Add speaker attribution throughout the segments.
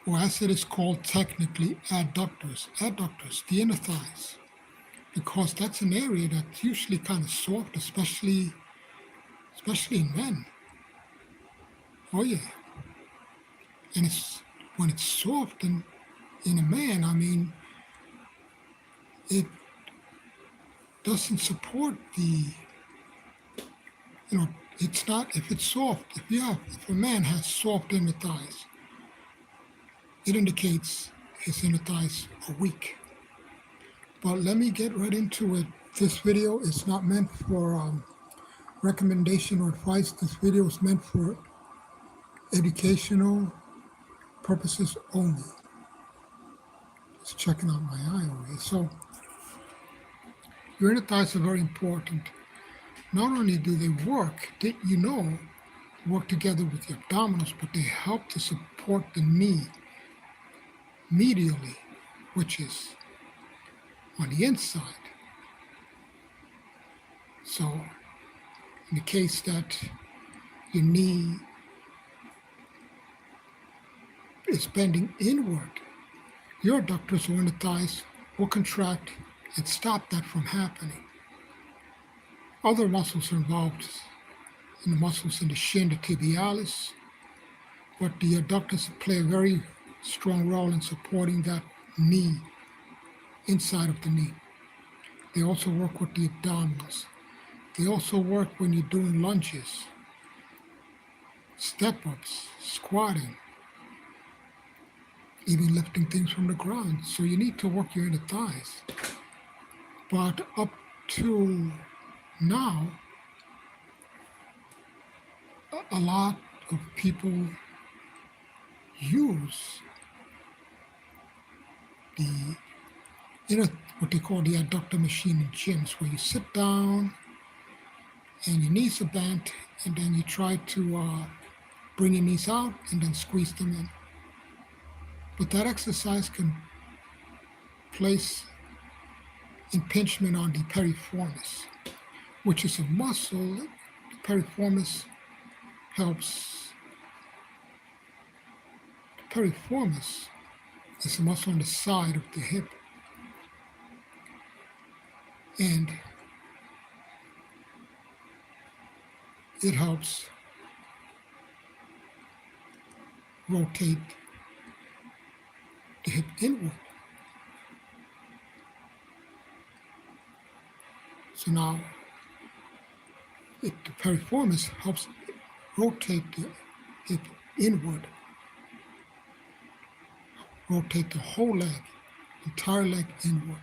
Speaker 1: or as it is called technically, adductors, the inner thighs, because that's an area that's usually kind of soft, especially in men. Oh yeah, and it's when it's soft in a man. I mean, it doesn't support you know, it's not if it's soft. If a man has soft inner thighs, it indicates his inner thighs are weak. But let me get right into it. This video is not meant for recommendation or advice. This video is meant for educational purposes only. Just checking out my eye over here. So your inner thighs are very important. Not only do they work, work together with the abdominals, but they help to support the knee medially, which is on the inside. So in the case that your knee is bending inward, your adductors or inner thighs will contract and stop that from happening. Other muscles are involved in the muscles in the shin, the tibialis, but the adductors play a very strong role in supporting that knee, inside of the knee. They also work with the abdominals. They also work when you're doing lunges, step-ups, squatting, even lifting things from the ground. So you need to work your inner thighs. But up to now, a lot of people use the what they call the adductor machine in gyms, where you sit down and your knees are bent, and then you try to bring your knees out and then squeeze them in. But that exercise can place impingement on the piriformis, which is a muscle. The piriformis helps. The piriformis is a muscle on the side of the hip. And it helps rotate the hip inward. So now the piriformis helps rotate the hip inward, rotate the whole leg, entire leg inward,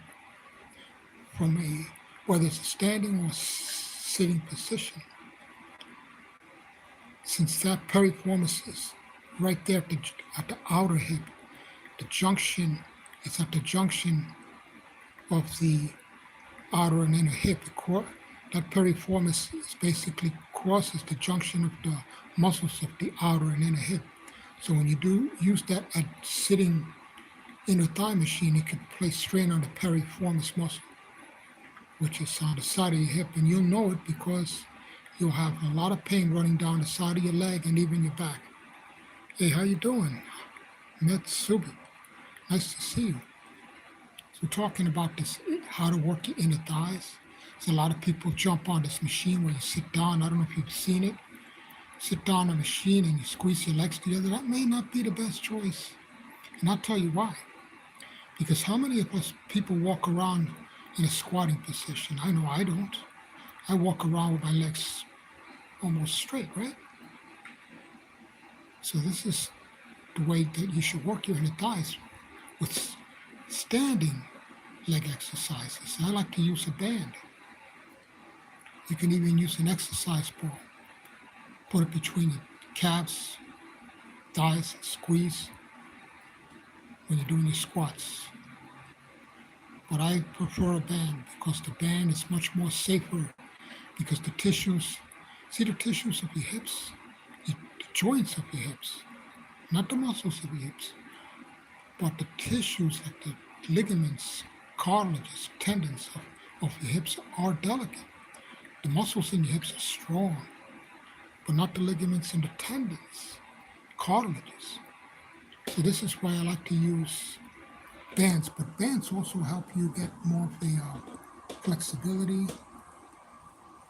Speaker 1: from whether it's a standing or sitting position. Since that piriformis is right there at the outer hip, the junction is at the junction of the outer and inner hip. That piriformis basically crosses the junction of the muscles of the outer and inner hip. So when you do use that at sitting inner thigh machine, it can place strain on the piriformis muscle, which is on the side of your hip, and you'll know it because you'll have a lot of pain running down the side of your leg and even your back. Hey, how you doing? Metsubi. Nice to see you. So talking about this, how to work your inner thighs. So a lot of people jump on this machine where you sit down. I don't know if you've seen it. Sit down on a machine and you squeeze your legs together. That may not be the best choice. And I'll tell you why. Because how many of us people walk around in a squatting position? I know I don't. I walk around with my legs almost straight, right? So this is the way that you should work your inner thighs with standing leg exercises. I like to use a band. You can even use an exercise ball. Put it between your calves, thighs, squeeze when you're doing your squats. But I prefer a band because the band is much more safer, because the tissues of your hips, the joints of your hips, not the muscles of your hips, but the tissues like the ligaments, cartilages, tendons of your hips are delicate. The muscles in your hips are strong, but not the ligaments and the tendons, cartilages. So this is why I like to use bands, but bands also help you get more of the flexibility.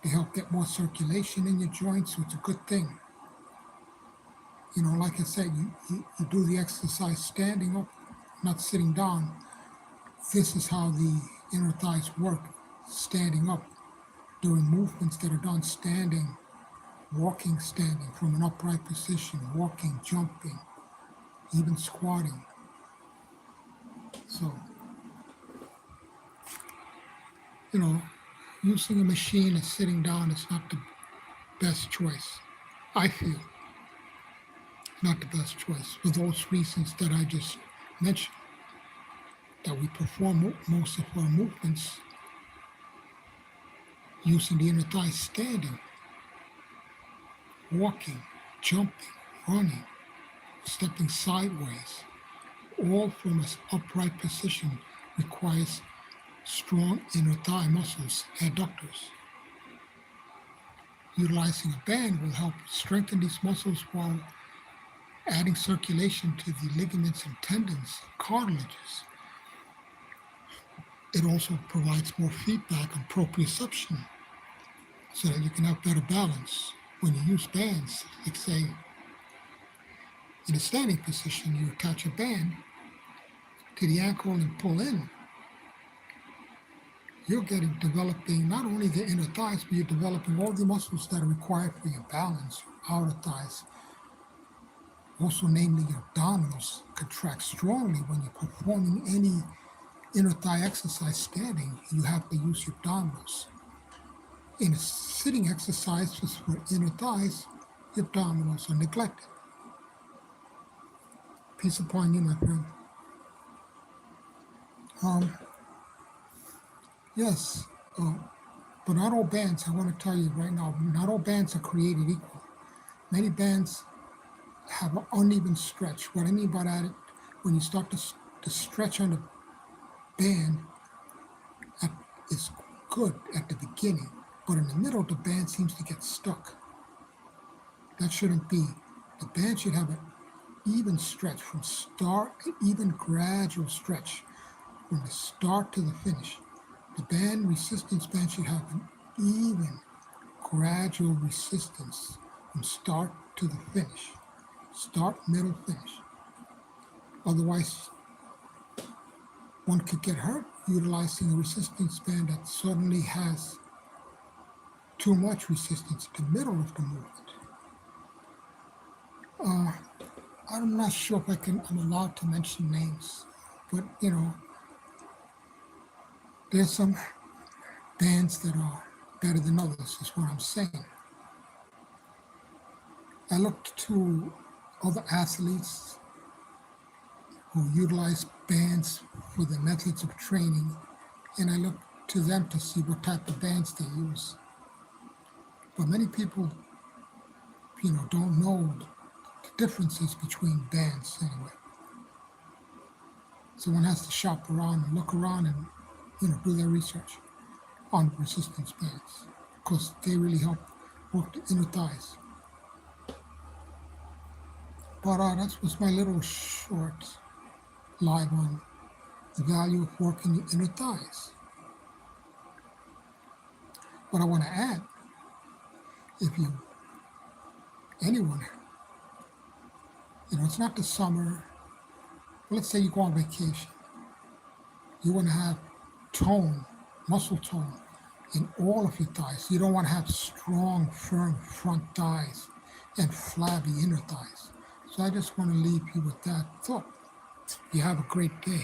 Speaker 1: They help get more circulation in your joints, so it's a good thing. Like I said, you do the exercise standing up, not sitting down. This is how the inner thighs work, standing up, doing movements that are done standing, walking, standing from an upright position, walking, jumping, even squatting. So, you know, using a machine and sitting down is not the best choice. I feel not the best choice for those reasons that I just mentioned, that we perform most of our movements using the inner thighs standing, walking, jumping, running, stepping sideways, all from an upright position requires strong inner thigh muscles, adductors. Utilizing a band will help strengthen these muscles while adding circulation to the ligaments and tendons, cartilages. It also provides more feedback on proprioception so that you can have better balance. When you use bands, like say, in a standing position, you attach a band to the ankle and pull in. You're developing not only the inner thighs, but you're developing all the muscles that are required for your balance, your outer thighs. Also, namely, your abdominals contract strongly when you're performing any inner thigh exercise standing. You have to use your abdominals. In a sitting exercise just for inner thighs, your abdominals are neglected. Peace upon you, my friend. Yes, but not all bands, I want to tell you right now, not all bands are created equal. Many bands have an uneven stretch. What I mean by that, when you start to stretch on the band, it's good at the beginning, but in the middle, the band seems to get stuck. That shouldn't be. The band should have an even stretch from start, even gradual stretch from the start to the finish. The band resistance band should have an even gradual resistance from start to the finish. Start, middle, finish. Otherwise, one could get hurt utilizing a resistance band that suddenly has too much resistance in the middle of the movement. I'm not sure if I'm allowed to mention names, but there's some bands that are better than others, is what I'm saying. I looked to other athletes who utilize bands for their methods of training, and I looked to them to see what type of bands they use. But many people, don't know the differences between bands anyway. So one has to shop around and look around and, do their research on resistance bands, because they really help work the inner thighs. But that was my little short live on the value of working the inner thighs. What I want to add, anyone, it's not the summer. Let's say you go on vacation. You want to have tone, muscle tone in all of your thighs. You don't want to have strong, firm front thighs and flabby inner thighs. So I just want to leave you with that thought. You have a great day.